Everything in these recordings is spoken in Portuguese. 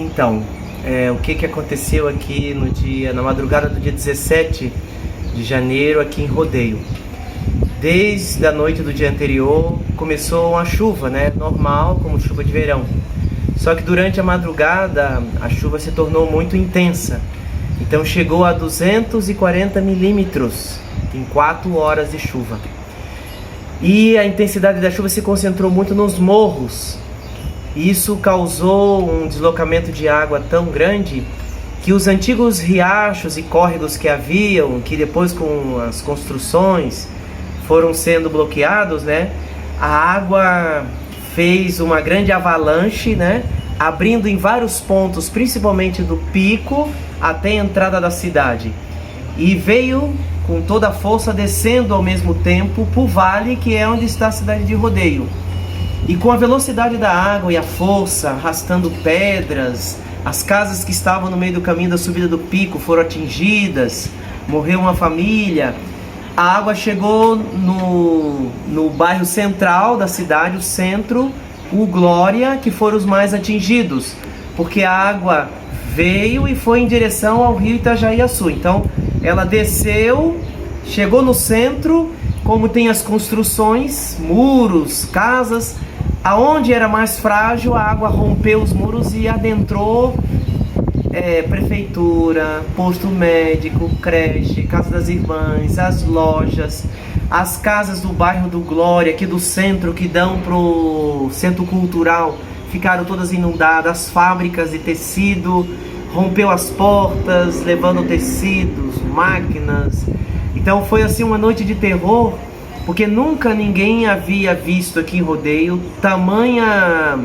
Então, o que aconteceu aqui na madrugada do dia 17 de janeiro aqui em Rodeio. Desde a noite do dia anterior começou uma chuva, né, normal, como chuva de verão. Só que durante a madrugada a chuva se tornou muito intensa. Então chegou a 240 milímetros em 4 horas de chuva. E a intensidade da chuva se concentrou muito nos morros. Isso causou um deslocamento de água tão grande que os antigos riachos e córregos que haviam, que depois com as construções foram sendo bloqueados, né? A água fez uma grande avalanche, né? Abrindo em vários pontos, principalmente do pico até a entrada da cidade. E veio com toda a força descendo ao mesmo tempo para o vale, que é onde está a cidade de Rodeio. E com a velocidade da água e a força, arrastando pedras, as casas que estavam no meio do caminho da subida do pico foram atingidas, morreu uma família. A água chegou no bairro central da cidade, o centro, o Glória, que foram os mais atingidos, porque a água veio e foi em direção ao rio Itajaiaçu. Então ela desceu, chegou no centro, como tem as construções, muros, casas, aonde era mais frágil, a água rompeu os muros e adentrou prefeitura, posto médico, creche, casa das irmãs, as lojas, as casas do bairro do Glória, aqui do centro, que dão pro centro cultural, ficaram todas inundadas, as fábricas de tecido, rompeu as portas, levando tecidos, máquinas. Então foi assim uma noite de terror, porque nunca ninguém havia visto aqui em Rodeio tamanha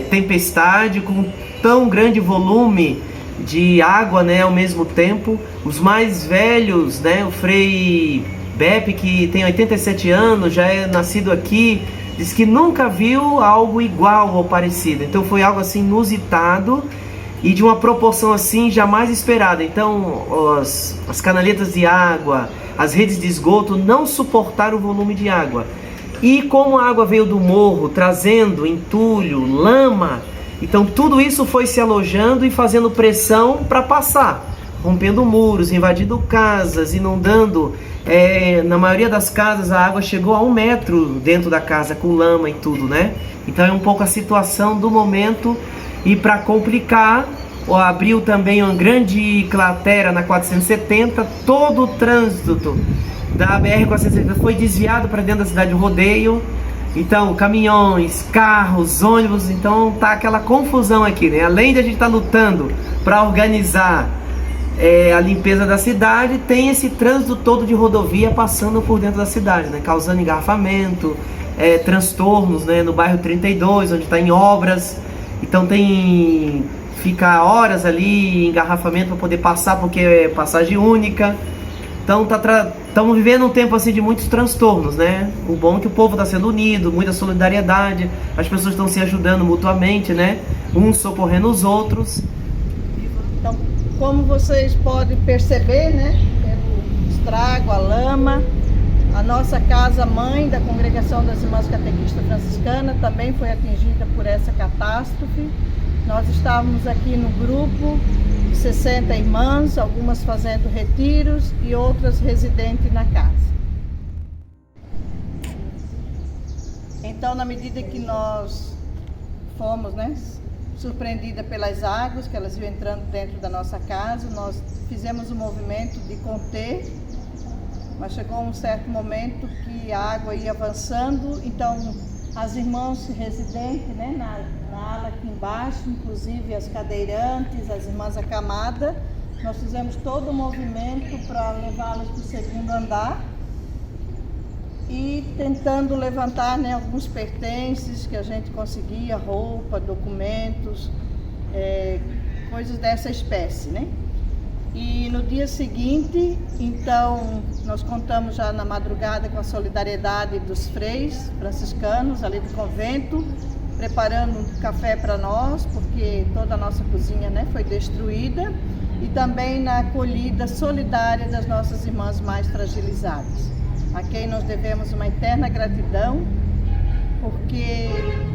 tempestade com tão grande volume de água, né, ao mesmo tempo. Os mais velhos, né, o Frei Beppe, que tem 87 anos, já é nascido aqui, diz que nunca viu algo igual ou parecido. Então foi algo assim inusitado e de uma proporção assim jamais esperada. Então as canaletas de água, as redes de esgoto não suportaram o volume de água. E como a água veio do morro, trazendo entulho, lama, então tudo isso foi se alojando e fazendo pressão para passar, rompendo muros, invadindo casas, inundando. Na maioria das casas a água chegou a 1 metro dentro da casa, com lama e tudo, né? Então é um pouco a situação do momento. E para complicar, abriu também uma grande cratera na 470, todo o trânsito da BR-470 foi desviado para dentro da cidade de Rodeio. Então, caminhões, carros, ônibus, então tá aquela confusão aqui, né? Além de a gente estar lutando para organizar a limpeza da cidade, tem esse trânsito todo de rodovia passando por dentro da cidade, né? Causando engarrafamento, transtornos, né? No bairro 32, onde está em obras. Então fica horas ali em engarrafamento para poder passar, porque é passagem única. Então estamos vivendo um tempo assim de muitos transtornos, né? O bom é que o povo está sendo unido, muita solidariedade, as pessoas estão se ajudando mutuamente, né? Uns socorrendo os outros. Então, como vocês podem perceber, né? Pelo estrago, a lama, a nossa casa-mãe da Congregação das Irmãs Catequistas Franciscanas também foi atingida por essa catástrofe. Nós estávamos aqui no grupo de 60 irmãs, algumas fazendo retiros e outras residentes na casa. Então, na medida que nós fomos, né, surpreendidas pelas águas, que elas iam entrando dentro da nossa casa, nós fizemos um movimento de conter, mas chegou um certo momento que a água ia avançando, então as irmãs residentes, né, na ala aqui embaixo, inclusive as cadeirantes, as irmãs acamadas, nós fizemos todo o movimento para levá-las para o segundo andar e tentando levantar, né, alguns pertences que a gente conseguia, roupa, documentos, coisas dessa espécie, né? E no dia seguinte, então, nós contamos já na madrugada com a solidariedade dos freis franciscanos ali do convento, preparando um café para nós, porque toda a nossa cozinha, né, foi destruída, e também na acolhida solidária das nossas irmãs mais fragilizadas, a quem nós devemos uma eterna gratidão porque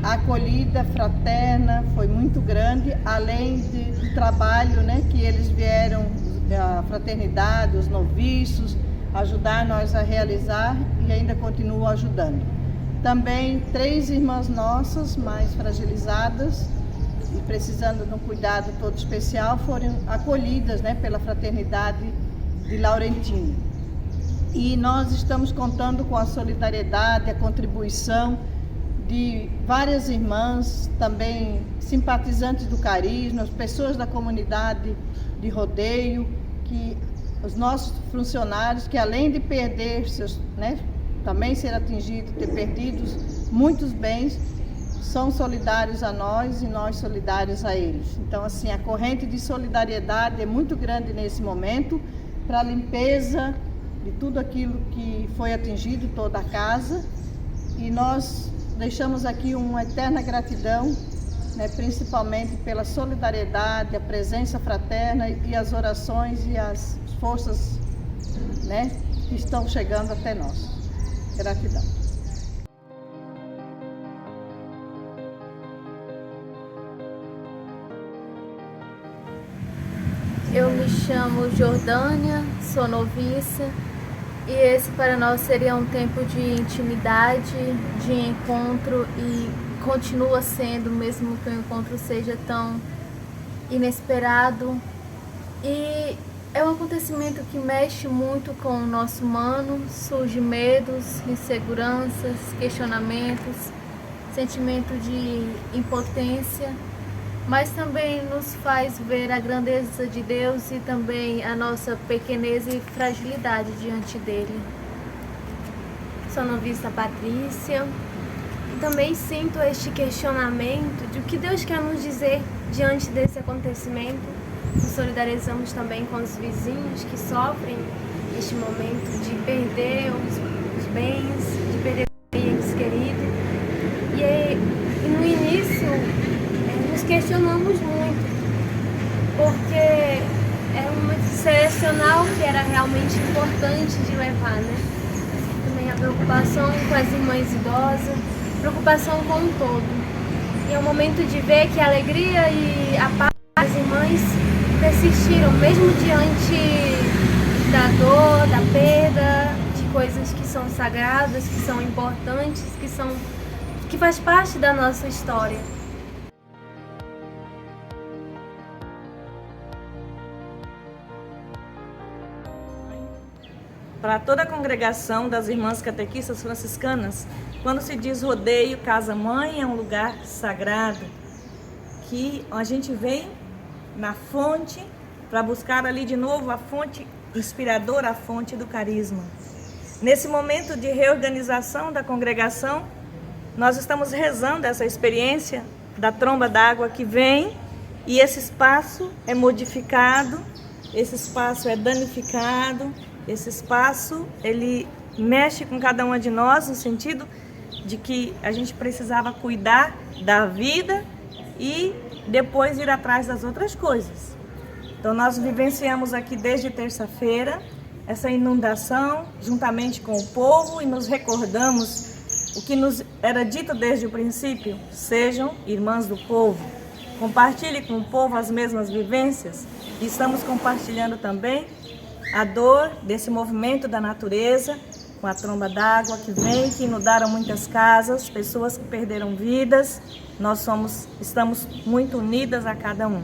a acolhida fraterna foi muito grande, além do trabalho, né, que eles vieram, a fraternidade, os noviços, ajudar nós a realizar e ainda continuam ajudando. Também 3 irmãs nossas, mais fragilizadas e precisando de um cuidado todo especial, foram acolhidas, né, pela fraternidade de Laurentino. E nós estamos contando com a solidariedade, a contribuição de várias irmãs, também simpatizantes do Carisma, pessoas da comunidade de rodeio, que os nossos funcionários, que além de perder seus, né, também ser atingidos, ter perdido muitos bens, são solidários a nós e nós solidários a eles. Então, assim, a corrente de solidariedade é muito grande nesse momento para a limpeza de tudo aquilo que foi atingido, toda a casa, e nós deixamos aqui uma eterna gratidão, né, principalmente pela solidariedade, a presença fraterna e as orações e as forças, né, que estão chegando até nós. Gratidão. Eu me chamo Jordânia, sou noviça, e esse para nós seria um tempo de intimidade, de encontro, e continua sendo, mesmo que o encontro seja tão inesperado. E é um acontecimento que mexe muito com o nosso humano, surge medos, inseguranças, questionamentos, sentimento de impotência, mas também nos faz ver a grandeza de Deus e também a nossa pequenez e fragilidade diante dele. Sou noviça Patrícia e também sinto este questionamento de o que Deus quer nos dizer diante desse acontecimento. Nos solidarizamos também com os vizinhos que sofrem este momento de perder os bens, de perder entes queridos. E no início nos questionamos muito, porque era um momento selecional que era realmente importante de levar, né? Também a preocupação com as irmãs idosas, preocupação com o todo. E é um momento de ver que a alegria e a paz das irmãs persistiram, mesmo diante da dor, da perda, de coisas que são sagradas, que são importantes, que faz parte da nossa história. Para toda a congregação das Irmãs Catequistas Franciscanas, quando se diz rodeio, casa-mãe é um lugar sagrado, que a gente vem na fonte para buscar ali de novo a fonte inspiradora, a fonte do carisma. Nesse momento de reorganização da congregação, nós estamos rezando essa experiência da tromba d'água que vem e esse espaço é modificado, esse espaço é danificado. Esse espaço, ele mexe com cada uma de nós no sentido de que a gente precisava cuidar da vida e depois ir atrás das outras coisas. Então nós vivenciamos aqui desde terça-feira essa inundação juntamente com o povo e nos recordamos o que nos era dito desde o princípio: sejam irmãs do povo, compartilhe com o povo as mesmas vivências. E estamos compartilhando também a dor desse movimento da natureza, com a tromba d'água que vem, que inundaram muitas casas, pessoas que perderam vidas. Nós estamos muito unidas a cada um.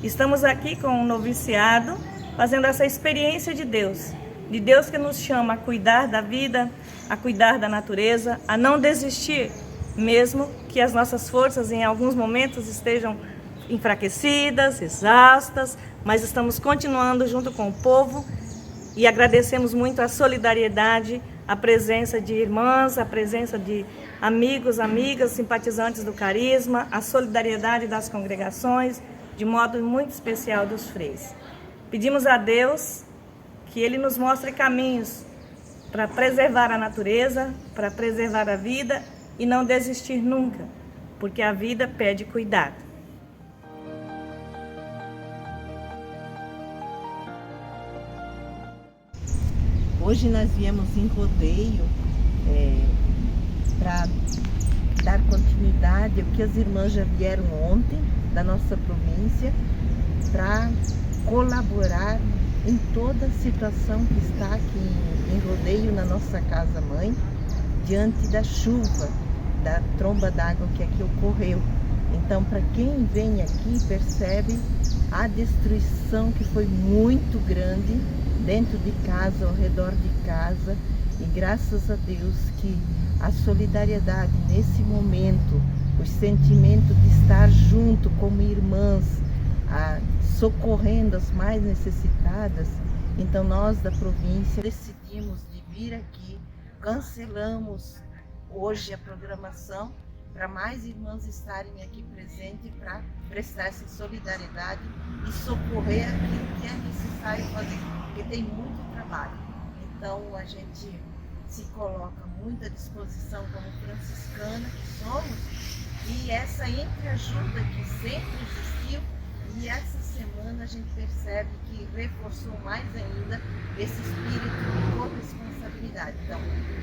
Estamos aqui com o noviciado, fazendo essa experiência de Deus que nos chama a cuidar da vida, a cuidar da natureza, a não desistir, mesmo que as nossas forças em alguns momentos estejam enfraquecidas, exaustas, mas estamos continuando junto com o povo e agradecemos muito a solidariedade, a presença de irmãs, a presença de amigos, amigas, simpatizantes do Carisma, a solidariedade das congregações, de modo muito especial dos freis. Pedimos a Deus que Ele nos mostre caminhos para preservar a natureza, para preservar a vida e não desistir nunca, porque a vida pede cuidado. Hoje nós viemos em rodeio para dar continuidade ao que as irmãs já vieram ontem da nossa província para colaborar em toda a situação que está aqui em Rodeio, na nossa casa-mãe, diante da chuva, da tromba d'água que aqui ocorreu. Então, para quem vem aqui, percebe a destruição que foi muito grande dentro de casa, ao redor de casa, e graças a Deus que a solidariedade nesse momento, o sentimento de estar junto como irmãs, socorrendo as mais necessitadas. Então nós da província decidimos de vir aqui, cancelamos hoje a programação para mais irmãs estarem aqui presentes para prestar essa solidariedade e socorrer aquilo que é necessário fazer, porque tem muito trabalho. Então a gente se coloca muito à disposição como franciscana que somos, e essa entreajuda que sempre existiu, e essa semana a gente percebe que reforçou mais ainda esse espírito de corresponsabilidade. Então,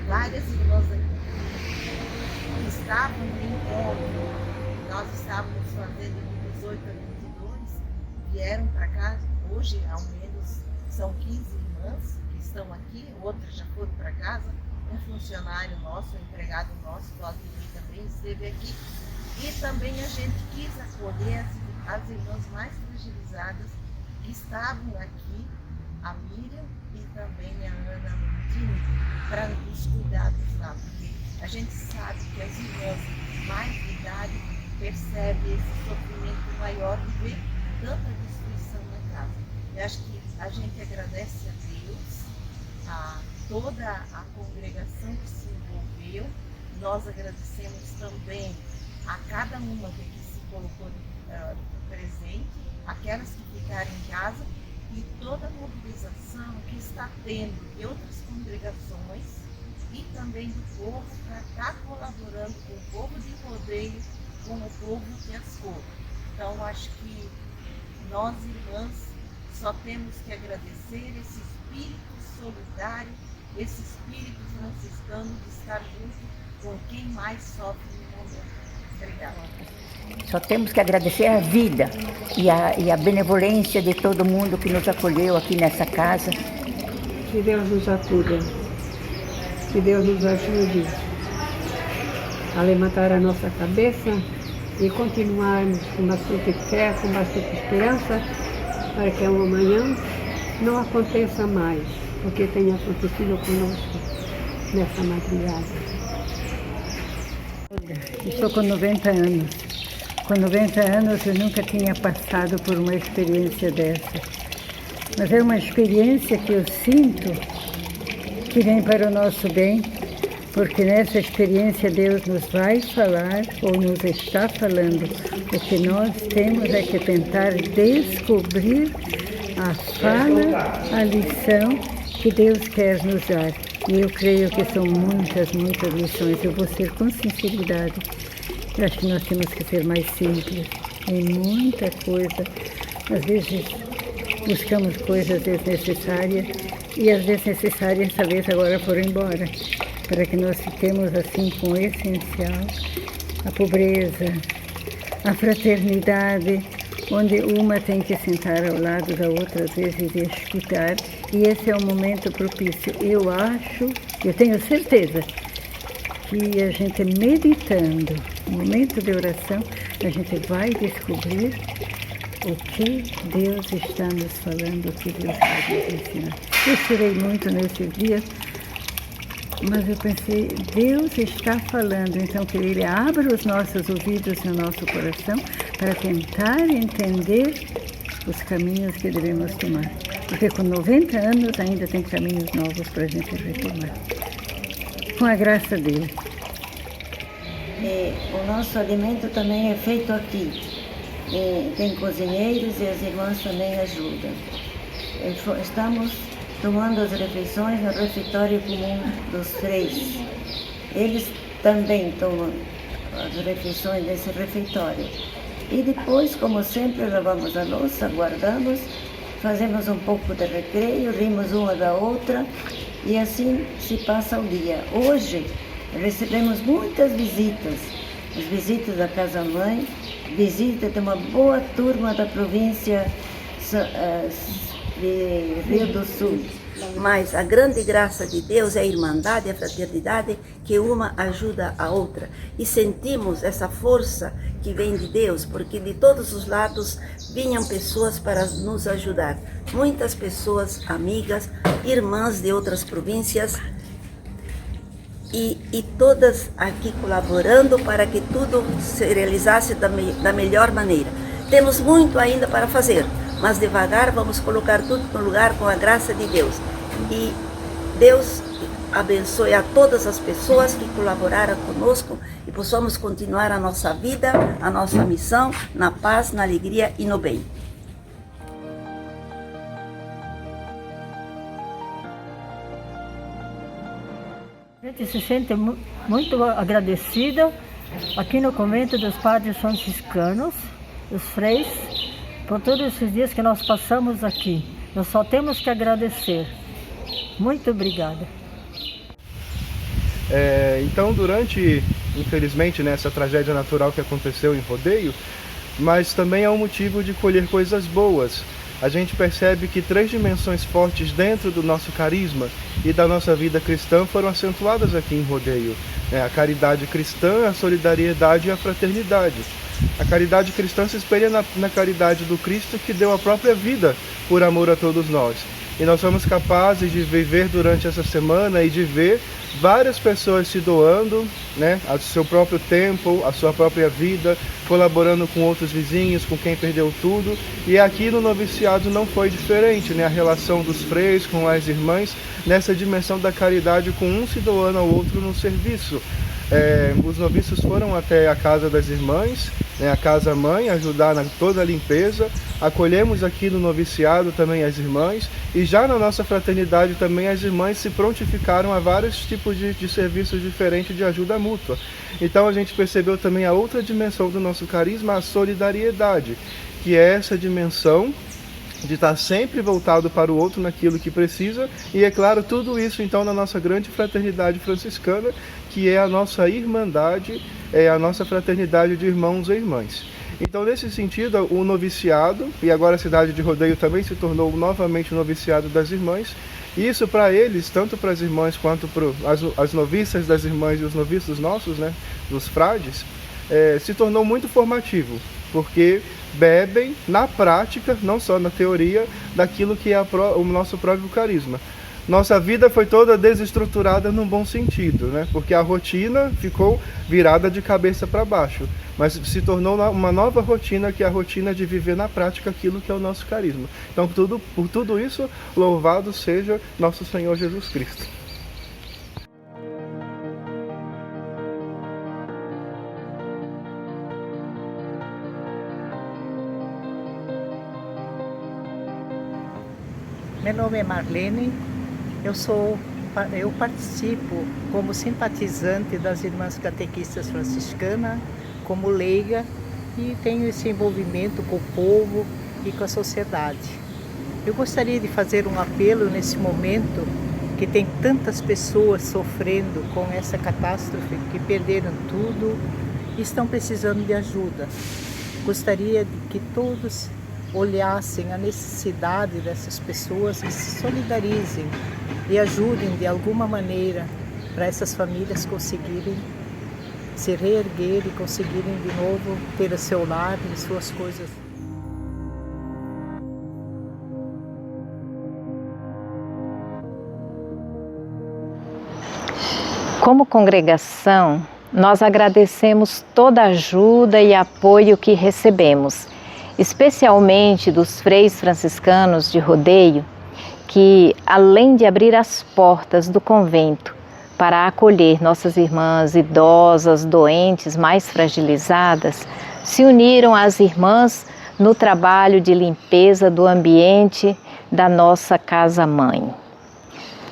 várias irmãs que estavam no encontro, nós estávamos fazendo de 18 a 22, vieram para cá. Hoje, ao menos, são 15 irmãs que estão aqui, outras já foram para casa. Um funcionário nosso, um empregado nosso, Claudio, também esteve aqui. E também a gente quis acolher as irmãs mais fragilizadas que estavam aqui, a Miriam e também a Ana Montini, para os cuidados lá, porque a gente sabe que as irmãs mais de idade percebem esse sofrimento maior de ver tanta destruição na casa. Eu acho que a gente agradece a Deus, a toda a congregação que se envolveu. Nós agradecemos também a cada uma que aqui se colocou presente, aquelas que ficaram em casa, e toda a mobilização que está tendo de outras congregações e também do povo para estar colaborando com o povo de Rodeio, com o povo de Ascô. Então acho que nós, irmãs, só temos que agradecer esse espírito solidário, esse espírito franciscano de estar junto com quem mais sofre no momento. Obrigada. Só temos que agradecer a vida e a benevolência de todo mundo que nos acolheu aqui nessa casa. Que Deus nos acuda, que Deus nos ajude a levantar a nossa cabeça e continuarmos com bastante fé, com bastante esperança, para que amanhã não aconteça mais o que tem acontecido conosco nessa madrugada. Estou com 90 anos. Com 90 anos eu nunca tinha passado por uma experiência dessa. Mas é uma experiência que eu sinto que vem para o nosso bem, porque nessa experiência Deus nos vai falar ou nos está falando. O que nós temos é que tentar descobrir a fala, a lição que Deus quer nos dar. E eu creio que são muitas, muitas lições. Eu vou ser com sinceridade. Eu acho que nós temos que ser mais simples. Tem muita coisa. Às vezes buscamos coisas desnecessárias e as desnecessárias talvez agora foram embora. Para que nós fiquemos assim com o essencial, a pobreza, a fraternidade, onde uma tem que sentar ao lado da outra, às vezes, e escutar. E esse é um momento propício. Eu tenho certeza que a gente meditando, no momento de oração, a gente vai descobrir o que Deus está nos falando, o que Deus vai nos ensinar. Eu chorei muito nesses dias, mas eu pensei, Deus está falando, então que Ele abra os nossos ouvidos e o nosso coração para tentar entender os caminhos que devemos tomar. Porque com 90 anos ainda tem caminhos novos para a gente retomar. Com a graça dele. O nosso alimento também é feito aqui. Tem cozinheiros e as irmãs também ajudam. Estamos tomando as refeições no refeitório comum dos três. Eles também tomam as refeições nesse refeitório. E depois, como sempre, lavamos a louça, guardamos, fazemos um pouco de recreio, rimos uma da outra e assim se passa o dia. Hoje recebemos muitas visitas as visitas da Casa Mãe, visita de uma boa turma da província de Rio do Sul. Mas a grande graça de Deus é a irmandade, a fraternidade, que uma ajuda a outra. E sentimos essa força que vem de Deus, porque de todos os lados vinham pessoas para nos ajudar. Muitas pessoas, amigas, irmãs de outras províncias, e todas aqui colaborando para que tudo se realizasse da melhor maneira. Temos muito ainda para fazer, mas devagar vamos colocar tudo no lugar com a graça de Deus. E Deus abençoe a todas as pessoas que colaboraram conosco e possamos continuar a nossa vida, a nossa missão, na paz, na alegria e no bem. A gente se sente muito agradecida aqui no convento dos padres franciscanos, os freis, por todos esses dias que nós passamos aqui. Nós só temos que agradecer. Muito obrigada. Então, durante, infelizmente, essa tragédia natural que aconteceu em Rodeio, mas também é um motivo de colher coisas boas. A gente percebe que 3 dimensões fortes dentro do nosso carisma e da nossa vida cristã foram acentuadas aqui em Rodeio. A caridade cristã, a solidariedade e a fraternidade. A caridade cristã se espelha na caridade do Cristo, que deu a própria vida por amor a todos nós. E nós somos capazes de viver durante essa semana e de ver várias pessoas se doando, ao seu próprio tempo, a sua própria vida, colaborando com outros vizinhos, com quem perdeu tudo. E aqui no noviciado não foi diferente, a relação dos freis com as irmãs, nessa dimensão da caridade, com um se doando ao outro no serviço. Os noviços foram até a casa das irmãs, a Casa Mãe, ajudar na toda a limpeza. Acolhemos aqui no noviciado também as irmãs, e já na nossa fraternidade também as irmãs se prontificaram a vários tipos de serviços diferentes de ajuda mútua. Então a gente percebeu também a outra dimensão do nosso carisma, a solidariedade, que é essa dimensão de estar sempre voltado para o outro naquilo que precisa, e é claro, tudo isso então na nossa grande fraternidade franciscana, que é a nossa irmandade, é a nossa fraternidade de irmãos e irmãs. Então, nesse sentido, o noviciado, e agora a cidade de Rodeio também se tornou novamente o noviciado das irmãs, e isso para eles, tanto para as irmãs quanto para as noviças das irmãs e os noviços nossos, dos frades, se tornou muito formativo, porque bebem na prática, não só na teoria, daquilo que é o nosso próprio carisma. Nossa vida foi toda desestruturada num bom sentido, porque a rotina ficou virada de cabeça para baixo, mas se tornou uma nova rotina, que é a rotina de viver na prática aquilo que é o nosso carisma. Então, por tudo isso, louvado seja nosso Senhor Jesus Cristo. Meu nome é Marlene, eu participo como simpatizante das Irmãs Catequistas Franciscanas, como leiga, e tenho esse envolvimento com o povo e com a sociedade. Eu gostaria de fazer um apelo nesse momento que tem tantas pessoas sofrendo com essa catástrofe, que perderam tudo e estão precisando de ajuda. Gostaria de que todos olhassem a necessidade dessas pessoas e se solidarizem e ajudem de alguma maneira para essas famílias conseguirem se reerguer e conseguirem de novo ter o seu lar e suas coisas. Como congregação, nós agradecemos toda a ajuda e apoio que recebemos, especialmente dos freis franciscanos de Rodeio, que, além de abrir as portas do convento para acolher nossas irmãs idosas, doentes, mais fragilizadas, se uniram às irmãs no trabalho de limpeza do ambiente da nossa casa-mãe.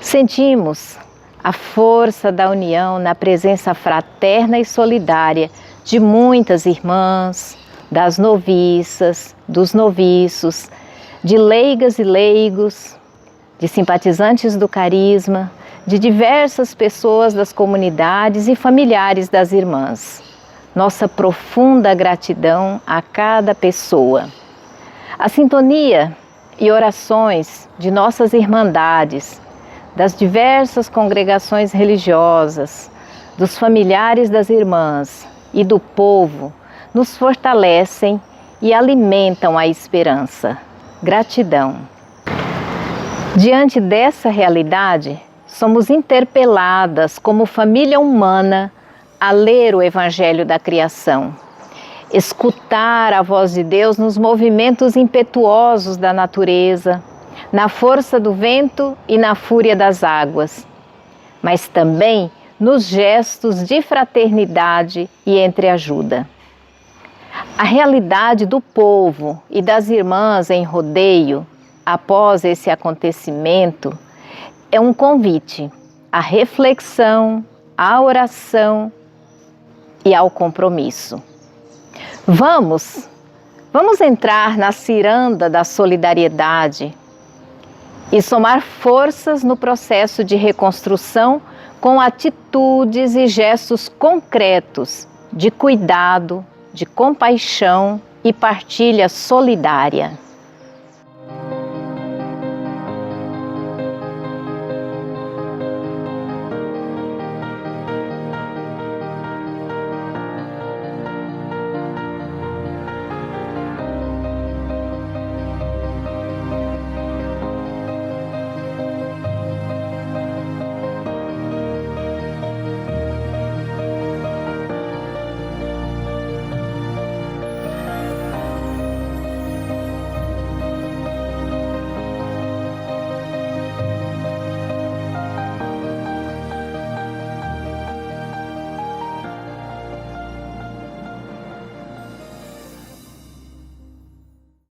Sentimos a força da união na presença fraterna e solidária de muitas irmãs, das noviças, dos noviços, de leigas e leigos, de simpatizantes do carisma, de diversas pessoas das comunidades e familiares das irmãs. nossa profunda gratidão a cada pessoa. A sintonia e orações de nossas irmandades, das diversas congregações religiosas, dos familiares das irmãs e do povo nos fortalecem e alimentam a esperança. Gratidão. Diante dessa realidade, somos interpeladas como família humana a ler o Evangelho da Criação, escutar a voz de Deus nos movimentos impetuosos da natureza, na força do vento e na fúria das águas, mas também nos gestos de fraternidade e entreajuda. A realidade do povo e das irmãs em rodeio, após esse acontecimento, é um convite à reflexão, à oração e ao compromisso. Vamos entrar na ciranda da solidariedade e somar forças no processo de reconstrução com atitudes e gestos concretos de cuidado, de compaixão e partilha solidária.